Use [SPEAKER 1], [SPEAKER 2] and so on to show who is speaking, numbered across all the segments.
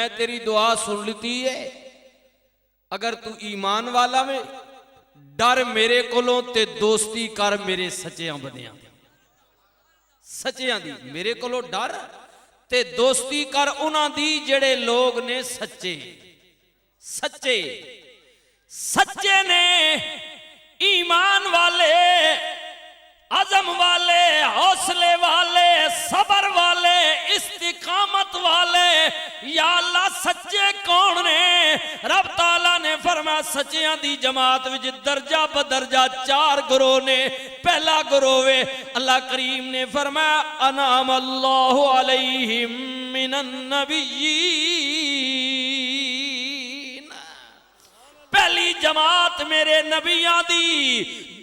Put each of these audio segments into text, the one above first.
[SPEAKER 1] मैं तेरी दुआ सुन लीती है, अगर तू ईमान वाला वे डर मेरे कोलों ते दोस्ती कर मेरे सच्चियां बंदियां दी, सच्चियां दी मेरे कोलों डर ते दोस्ती कर उन्हां दी जेड़े लोग ने सच्चे सच्चे सच्चे ने, ईमान वाले, अज़म वाले, हौसले वाले, सबर वाले, इस्तिकामत वाले। या अल्लाह सच्चे कौन ने? रब ताला ने फरमाया सच्चियां दी जमात विच दर्जा बदर्जा 4 गिरोह ने। पहला गिरोह वे अल्लाह करीम ने फरमाया अनाम अल्लाहु अलैहिम मिनन नबिय्यीन, पहली जमात मेरे नबियां दी।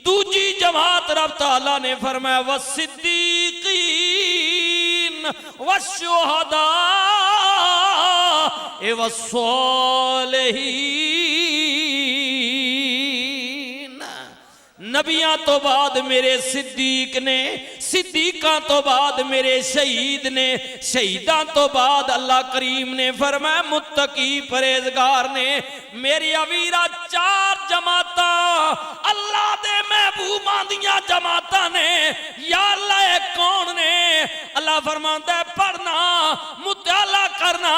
[SPEAKER 1] दूजी जमात रब ताला ने फरमाया वस्सिद्दीकीन वश्शुहदा वस्सालिहीन। नबियां तो बाद मेरे सिद्दीक ने, सिद्दीकां तो बाद मेरे शहीद ने, शहीदां तो बाद अल्लाह करीम ने फरमाया मुत्तकी परहेजगार ने। मेरी अवीरा 4 जमाता अल्लाह दे महबूबां दियां जमातां ने। या अल्लाह कौन ने? अल्लाह फरमांदा है पढ़ना मुताला करना।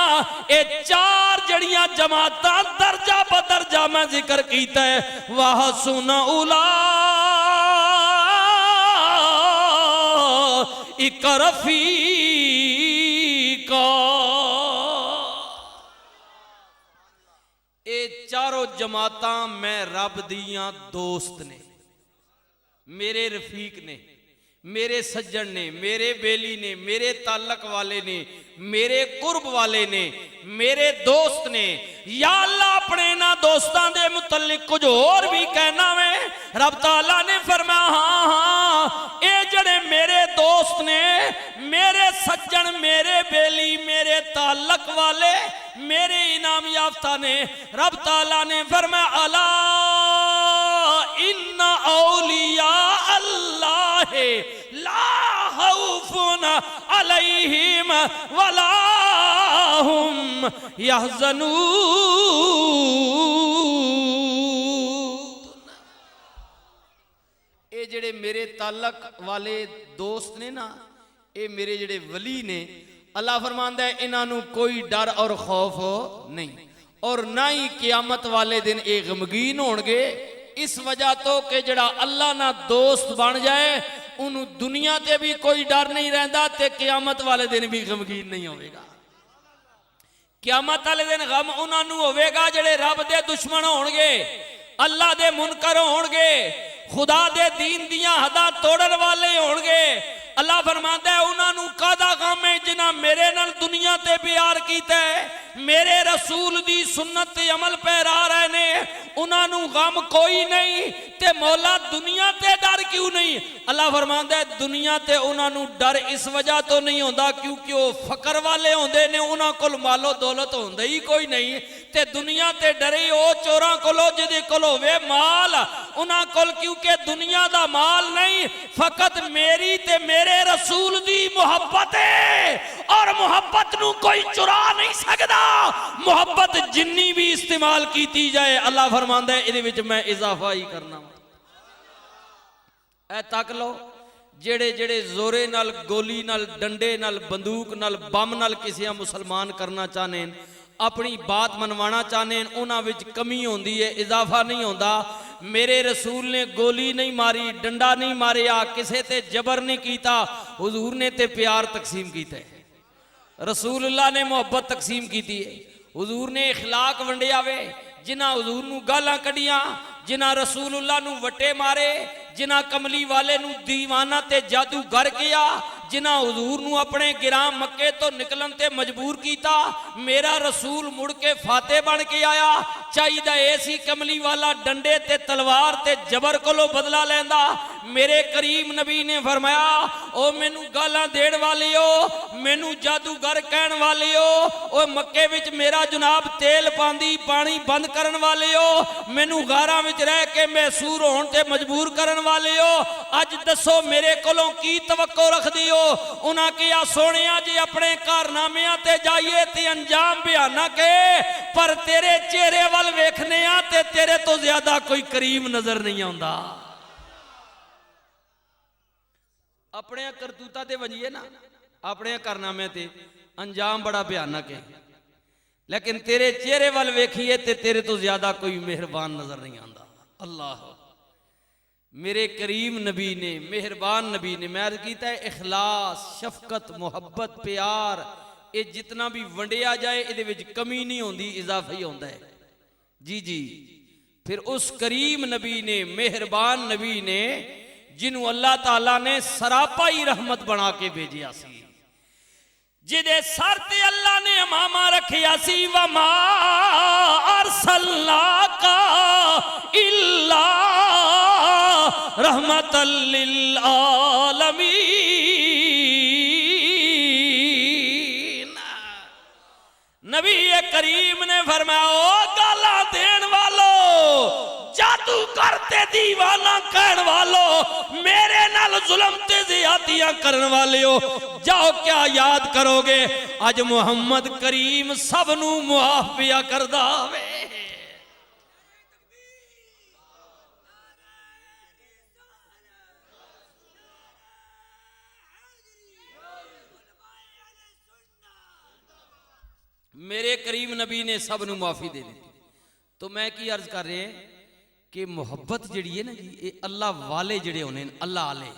[SPEAKER 1] ये 4 जड़ियां जमातां दर्जा बदर्जा मैं जिक्र कीता है। वाह सुना उला इक रफीका, ये चारों जमातां मैं रब दियां दोस्त ने, मेरे रफीक ने, मेरे सज्जन ने, मेरे बेली ने, मेरे ताल्लक वाले ने, मेरे कुर्ब वाले ने, मेरे दोस्त ने। या अल्लाह अपने ना दोस्तां दे मुतल्लिक कुछ और भी कहना वे। रब ताला ने फरमाया हाँ हाँ ये जड़े मेरे दोस्त ने, मेरे सज्जन, मेरे बेली, मेरे ताल्लक वाले, मेरे इनाम याफ्ता ने। रब ताला ने फरमाया अला इन्ना औलिया अल्लाह ला खौफुन अलैहिम वला हुम यहज़नून। ये जेड़े मेरे ताल्लक वाले दोस्त ने ना, ये मेरे जेड़े वली ने, अल्लाह फरमांदा है इन्हां कोई डर और खौफ नहीं, और ना ही क़यामत वाले दिन ये गमगीन होणगे। इस वजह तो कि जड़ा अल्लाह ना दोस्त बन जाए उन्होंने दुनिया ते भी कोई डर नहीं रहता ते क़यामत वाले दिन भी गमगीन नहीं होगा। क़यामत वाले दिन गम उन्होंने होगा जेड़े रब दे दुश्मन होणगे, अल्लाह दे मुनकर होणगे, खुदा दे दीन दियां हदां तोड़न वाले होणगे। अल्लाह फरमांदा है उन्होंने कादा गम है जिन्हां मेरे नाल दुनिया ते प्यार कीता है, मेरे रसूल दी सुन्नत ते अमल पैरा रहे ने, उन्होंने गम कोई नहीं। ते मौला दुनिया ते डर क्यों नहीं? अल्लाह फरमांदा है दुनिया ते उन्होंने डर इस वजह तो नहीं होता क्योंकि वो फकर वाले होंदे ने, उन्हां कोल मालो दौलत होंदा ही कोई नहीं। ते दुनिया ते डरे ओ चोरां कोलों जिहदे कोल होवे माल, उन्हां कोल क्योंकि दुनिया दा माल नहीं, फकत मेरी ते मेरे रसूल दी मुहब्बत है, और मुहब्बत नू कोई चुरा नहीं सकता। मुहब्बत जिन्नी भी इस्तेमाल की जाए अल्लाह फरमांदा है इहदे विच मैं इजाफा ही करना। ऐ तक लो जेड़े जेड़े जोरे नाल, गोली नाल, डंडे नाल, बंदूक नाल, बम नाल किसी मुसलमान करना चाहने, अपनी बात मनवाना चाहने, उन्हां विच कमी होंदी है, इजाफा नहीं होंदा। मेरे रसूल ने गोली नहीं मारी, डंडा नहीं मारिया, किसे ते जबर नहीं कीता, हुजूर ने ते प्यार तकसीम कीता है, रसूलुल्लाह ने मोहब्बत तकसीम की है, हुजूर ने इखलाक वंडिया वे। जिन्हां हुजूर नूं गालां कढ़ियां, जिन्हां रसूलुल्लाह नूं वटे मारे, जिन्हां कमली वाले नूं दीवाना ते जादूगर किया, जिन्हां हुजूर नूं अपने गिराम मक्के तो निकलन ते मजबूर किया, मेरा रसूल मुड़ के फाते बन के आया। चाहिदा ऐसी कमली वाला डंडे ते तलवार ते जबर कोलों बदला लैंदा, मेरे करीम नबी ने फरमाया ओ मैनू गालां देण वालियो, मैनू जादूगर कहण वालियो, ओ मक्के विच मेरा जनाब तेल पांदी पानी बंद करन वालियो, मैनू गारां विच रह के महसूर होण ते मजबूर करन वालियो, अज दसो मेरे कोलों की तवक्को रखदी हो? उन्हां किया सोहणिया जी अपने कारनामियां ते जाइए ते अंजाम बयाना के, पर तेरे चेहरे वल वेखने आ ते तेरे तो ज्यादा कोई करीम नजर नहीं आउंदा। अपने करतूता ते वंजिए ना, अपने कारनामे ते अंजाम बड़ा भयानक है, लेकिन तेरे चेहरे वल वेखिए ते तेरे तो ज्यादा कोई मेहरबान नजर नहीं आता। अल्लाह मेरे करीम नबी ने, मेहरबान नबी ने, मैं अर्ज कीता है इखलास शफकत मुहब्बत प्यार ये जितना भी वंडिया जाए इहदे विच कमी नहीं होंदी, इजाफा ही होंदा है। जी जी, फिर उस करीम नबी ने, मेहरबान नबी ने, जिन्हों अल्लाह ताला ने सरापा ही रहमत बना के भेजिया सी, जिदे सर ते अल्लाह ने अमामा रखिया सी, वमा अरसलनाका इल्ला रहमतल लिल आलमीन। नबी करीम ने फरमाया ओ गाला देन वालो, जादू करते दीवाना कहन वालो, मेरे नाल जुल्म ते ज़ियादतियां करन वाले हो, जाओ क्या याद करोगे? अज मुहम्मद करीम सबनू मुआफ पिया करदा वे। मेरे करीम नबी ने सबनू माफी दे दी। तो मैं की अर्ज कर रहे हैं कि मुहब्बत जिहड़ी है ना जी, ये अल्लाह वाले जिहड़े होने, अल्लाह आले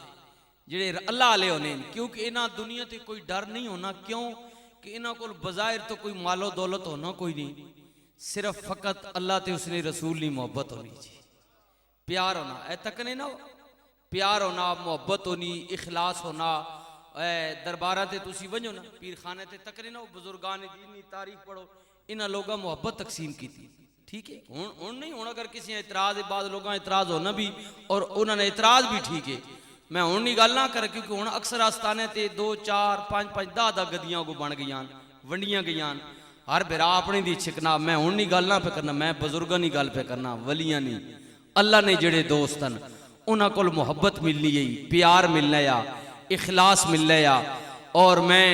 [SPEAKER 1] जिहड़े अल्लाह आले होने, क्योंकि इन्हां दुनिया ते कोई डर नहीं होना। क्यों कि इन्हां कोल बज़ाहिर तो कोई मालो दौलत होना कोई नहीं, सिर्फ फकत अल्लाह ते उसने रसूल की मोहब्बत होनी जी, प्यार होना, ए तकने ना हो, प्यार होना, मोहब्बत होनी, इखलास होना। दरबारा ते तुसी वंजो ना, पीर खाने ते तकने ना हो, बुजुर्गान दीन दी तारीफ पढ़ो, इन्हां लोगां मोहब्बत तकसीम की थी। ठीक है, हुण नहीं, हुण अगर किसी इतराज बाद लोगों इतराज होना भी और उन्होंने इतराज भी ठीक है, मैं हुण नहीं गल ना कर, क्योंकि हुण अक्सर आस्थाने ते 2 4 5 5 10 गद्दियां को बन गई, वंडियां गई, हर बिरा अपनी दी छिकना। मैं हुण नहीं गल ना पे करना, मैं बुजुर्गां दी गल पे करना, वलियां नहीं। अल्लाह ने जिहड़े दोस्त हैं उन्हां कोल मुहब्बत मिलनी है, प्यार मिलना या इखलास मिलना या। और मैं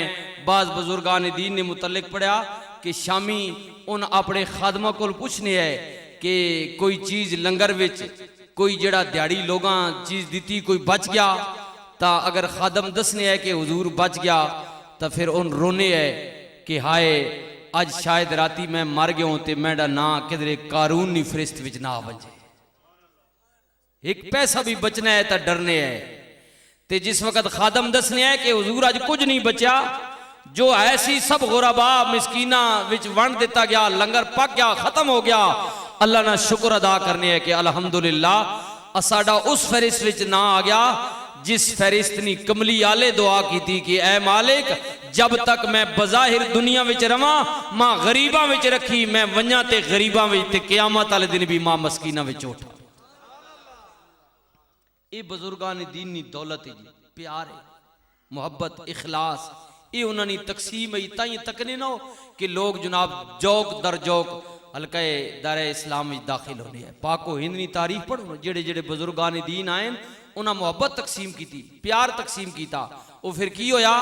[SPEAKER 1] बाज़ बुजुर्गान दीन ने मुतल्लिक पढ़िया कि शामी उन अपने खादमा को पूछने है कि कोई चीज़ लंगर विच कोई जड़ा दिहाड़ी लोगां चीज़ दी, कोई बच गया, तो अगर खादम दसने है कि हुजूर बच गया, तो फिर उन रोने है कि हाय अज शायद राती मैं मर गया तो मेरा ना किधरे कारून नी फरिश्त विच ना बचे, एक पैसा भी बचना है तो डरने है। तो जिस वक्त खादम दसने है कि हुजूर अज कुछ नहीं बचा, जो ऐसी सब गुरबा मिसकीना विच वंड दिता गया, लंगर पक गया, खत्म हो गया, अल्लाह ना शुक्र अदा करने है कि अल्हम्दुलिल्लाह साडा उस फहरिस्त विच ना आ गया जिस फहरिस्त ने कमली आले दुआ की थी कि ऐ मालिक जब तक मैं बज़ाहिर दुनिया विच रवां मां गरीबां विच रखी, मैं वंजा ते गरीबां विच ते क़यामत वाले दिन भी मां मस्कीना विच उठा। ये बुजुर्गां ने दीन नी दौलत है जी, प्यार है, मुहब्बत, इखलास, ये उन्होंने तकसीम है। ताई तकने ना हो कि लोग जनाब जौक दर जौक हल्का दायरा इस्लाम में दाखिल होने है। पाको हिंद नी तारीफ पढ़ो, जेड़े जेड़े बुजुर्गान दीन आए उन्हें मुहब्बत तकसीम की थी, प्यार तकसीम किया, वो फिर की होया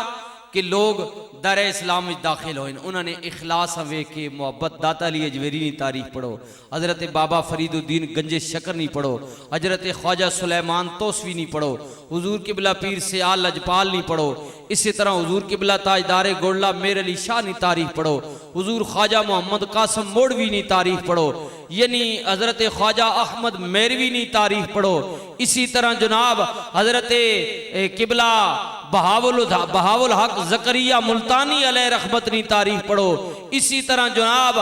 [SPEAKER 1] कि लोग दायरा इस्लाम में दाखिल होए, उन्होंने इखलास वेख के मुहब्बत। दाता अली अजमेरी नी तारीफ पढ़ो, हजरत बाबा फरीदुद्दीन गंजे शकर नहीं पढ़ो, हजरत ख्वाजा सुलेमान तोसवी नहीं पढ़ो, हुजूर किबला पीर से आल लजपाल नहीं पढ़ो, इसी तरह हुजूर किबला ताजदारे गोल्ला मेर अली शाह नी तारीफ पढ़ो, हुजूर ख्वाजा मोहम्मद कासम मोड़वी नी तारीफ पढ़ो, यानी हजरत ख्वाजा अहमद मेरवी नी तारीफ पढ़ो, इसी तरह जनाब हजरत किबला बहावुल हक ज़करिया मुल्तानी अलैहि रहमत नी तारीफ पढ़ो, इसी तरह जनाब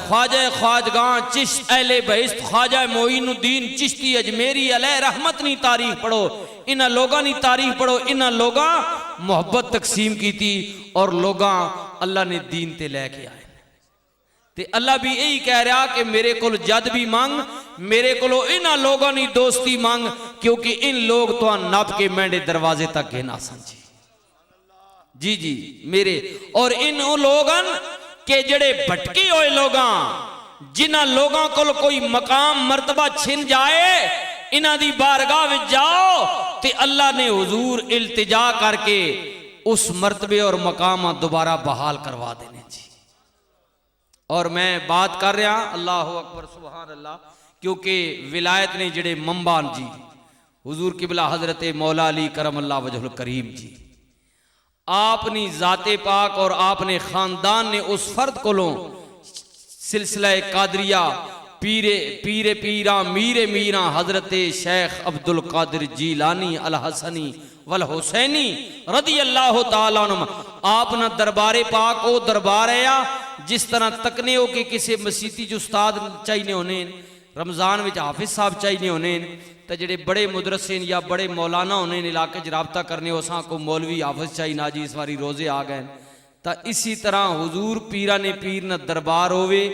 [SPEAKER 1] ख्वाजा ख्वाजगां चिश्त अहले बहिश्त ख्वाजा मोइनुद्दीन चिश्ती अजमेरी अलैहि रहमत नी तारीफ पढ़ो, इन्हां लोगां नी तारीफ पढ़ो। इन्हां लोगां मोहब्बत तकसीम की थी और लोगां अल्लाह ने दीन ते लैके आए। ते अल्लाह भी यही कह रहा कि मेरे को जद भी मंग, मेरे को इन्हां लोगों की दोस्ती मंग क्योंकि इन लोग तो नप के मेरे दरवाजे तक गए ना समझी। जी जी मेरे और इन लोगन के जड़े भटके हुए लोग जिन्हां लोगों को कोई मकाम मर्तबा छिन जाए इन्हां दी बारगाह विच जाओ ते अल्लाह ने हुजूर इल्तिजा करके उस मर्तबे और मकाम दोबारा बहाल करवा देने जी। और मैं बात कर रहा अल्लाह अकबर सुभान अल्लाह, क्योंकि विलायत ने जड़े मंबान जी हुजूर किबला हजरत मौला अली करम अल्लाह वजहुल करीम जी, आपनी जाते पाक और आपने खानदान ने उस फर्द कोलों सिलसिला कादरिया पीरे पीरे पीरा मीरे मीरा हजरत शेख अब्दुल कादिर जीलानी अल हसनी वल हुसैनी रदी अल्लाह तआला अन्हुम आपना दरबारे पाक ओ दरबार है जिस तरह तकने हो कि किसी मसीती जो उस्ताद चाहिए होने रमजान में हाफिज साहब चाहिए होने तो जेडे बड़े मुदरसिन या बड़े मौलाना होने इलाके च राबता करने उसा को मौलवी हाफिज चाहिए ना जी इस बारी रोजे आ गए। तो इसी तरह हुजूर पीरा ने पीर न दरबार होवे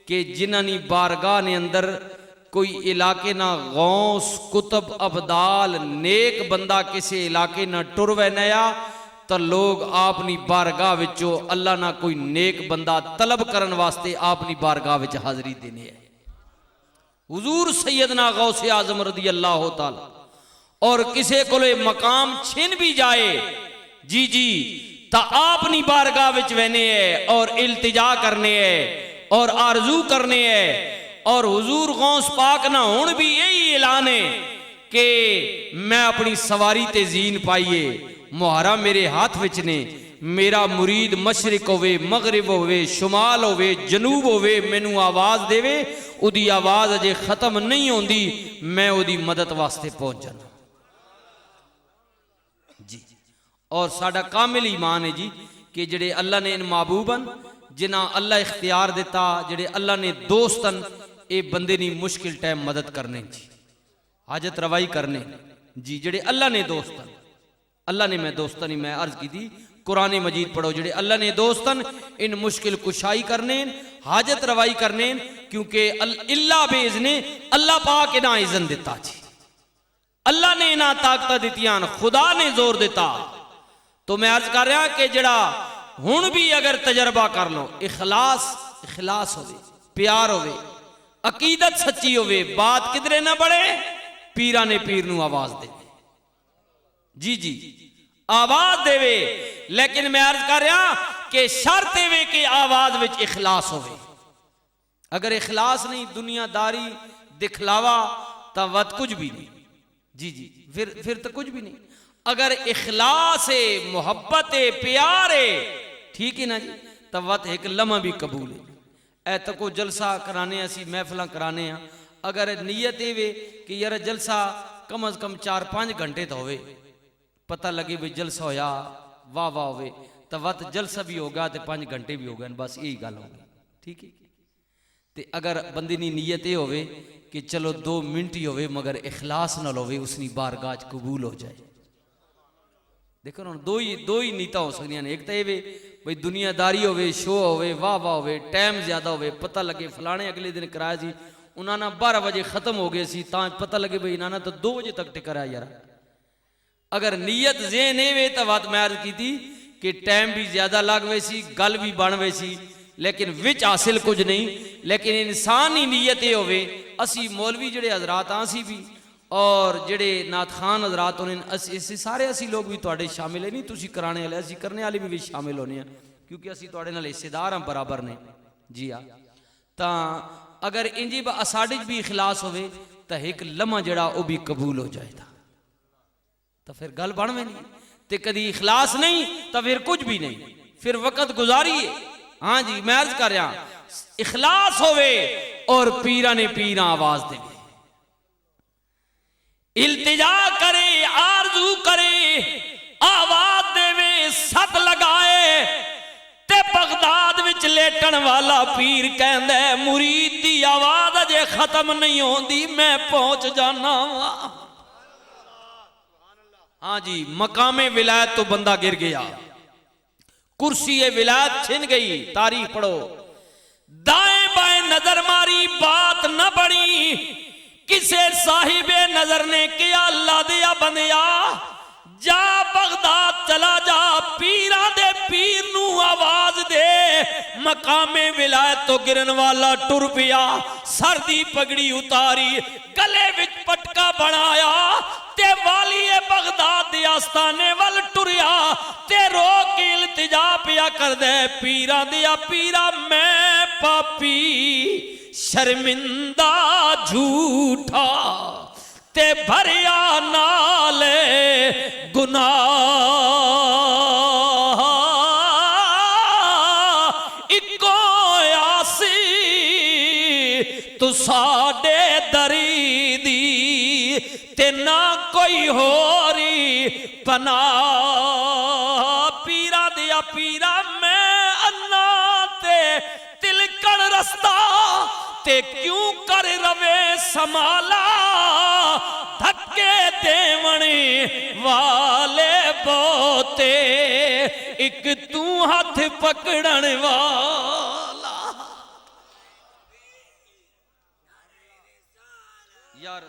[SPEAKER 1] कि जिन्हां बारगाह ने अंदर कोई इलाके ना गौस कुतुब अबदाल नेक बंदा किसी इलाके ना टुरवे नया तो लोग अपनी बारगाह विचों अल्लाह ना कोई नेक बंदा तलब करन वास्ते अपनी बारगाह विच हाजरी देने है। हुजूर सैयदना गौसे आजम रदी अल्लाह ताला और किसी को मकाम छिन भी जाए जी जी तो अपनी बारगाह विच वहने है और इल्तिजा करने है और आरजू करने है। और हुजूर गौस पाक ना हुण भी यही ऐलान है कि मैं अपनी सवारी ते जीन पाइए मुहारा मेरे हाथ विच ने, मेरा मुरीद मशरिक होवे मगरिब होवे शुमाल होवे जनूब होवे मैनू आवाज देवे उदी आवाज अजे खत्म नहीं होंदी मैं उदी मदद वास्ते पहुंच जाना जी। और साडा कामिल ईमान है जी कि जेडे अल्लाह ने इन महबूबन जिन्हां अल्लाह इख्तियार दिता जेडे अल्लाह ने दोस्तन ये बंदे नी मुश्किल टाइम मदद करने जी हाजत रवाई करने जी। जेडे अल्लाह ने दोस्तन अल्लाह ने मैं दोस्तन ही मैं अर्ज की थी कुरान मजीद पढ़ो जेडे अल्लाह ने दोस्तन इन मुश्किल कुशाई करने हाजत रवाई करने क्योंकि इल्ला बेज ने अल्लाह पाक इना इज़न दिता जी अल्लाह ने इना ताकत दितियां खुदा ने जोर दिता। तो मैं अर्ज कर रहा कि जड़ा हुण भी अगर तजर्बा कर लो इखलास इखलास होवे प्यार होवे अकीदत सच्ची होवे बात किधरे ना बढ़े पीरा ने पीर नू आवाज दे जी जी आवाज देवे। लेकिन मैं अर्ज कर रहा कि शर्त वे कि आवाज विच इखलास होवे। अगर इखलास नहीं दुनियादारी दिखलावा तो वत कुछ भी नहीं जी जी फिर तो कुछ भी नहीं। अगर इखलास है मोहब्बत है प्यार है ठीक है ना जी तो वत एक लम्हा भी कबूल है। ए तो को जलसा कराने असी महफिल कराने अगर नीयत ये वे कि यार जलसा कम अज कम 4-5 घंटे तो होवे पता लगे भी जलसा होया वाह वाह होवे तो वत जलसा भी होगा तो 5 घंटे भी हो गए बस यही गल होगी ठीक है। तो अगर बंदी नी नीयत ये होवे कि चलो 2 मिनट ही होवे मगर इखलास न होवे उसनी बारगाह कबूल हो जाए। देखो ना दो ही नीता हो सकती ने एक तो ये भाई दुनियादारी होवे शो होवे वाह वाह होवे टाइम ज्यादा होवे पता लगे फलाने अगले दिन कराया जी उन्होंने 12 बजे खत्म हो गए सी ता पता लगे भाई इन्होंने तो 2 बजे तक टिकरा यार। अगर नीयत ज़हन वे तो बात मैं अर्ज की थी कि टाइम भी ज्यादा लग वे सी गल भी बन वे सी लेकिन विच हासिल कुछ नहीं। लेकिन इंसान ही नीयत ये होवे असी मौलवी जड़े हजरात असी भी और जड़े नाथ खान हजरात होने असी सारे असी लोग भी तुहाडे शामिल है नहीं तुसी कराने वाले असी करने वाले भी शामिल होने क्योंकि असी तुहाडे नाल हिस्सेदार हाँ बराबर ने जी हाँ। तो अगर इंजी साढ़े भी इखलास होवे तो एक लम्हा जड़ा वो भी कबूल हो जाएगा तो फिर गल बन में नहीं तो कदी इखलास नहीं तो फिर कुछ भी नहीं फिर वक्त गुजारी है। हाँ जी मैं अर्ज कर रहा इखलास होवे और पीरा ने पीरा आवाज दे इल्तिजा करे आरजू करे आवाज देवे सत लगाए ते बगदाद विच लेटन वाला पीर कहंदा मुरीद दी आवाज अजे खत्म नहीं होंदी मैं पहुंच जाना वा। हाँ जी मकामे विलायत तो बंदा गिर गया कुर्सी विलायत छिन गई। तारीख पढ़ो दाएं बाएं नजर मारी बात न बनी किसे साहिबे नजर ने किया अल्लाह दिया बंदिया जा बगदाद चला जा पीरा दे पीर नू आवाज दे मकामे विलायत तो गिरन वाला टुर पिया सर दी पगड़ी उतारी गले विच पटका बनाया ते वालीए बगदाद दे आस्थाने वल टुरिया ते रो के इल्तिजा पिया कर दे पीरा दिया पीरा मैं पापी शर्मिंदा झूठा ते भरिया नाले गुनाह इको आसी तू साडे दरी दी ते ना कोई होरी पना पीरा दिया पीरा मैं अन्ना ते तिलकण रस्ता ते क्यों कर रवे समाला धक्के देवने वाले बोते एक तू हाथ पकड़न वाला यार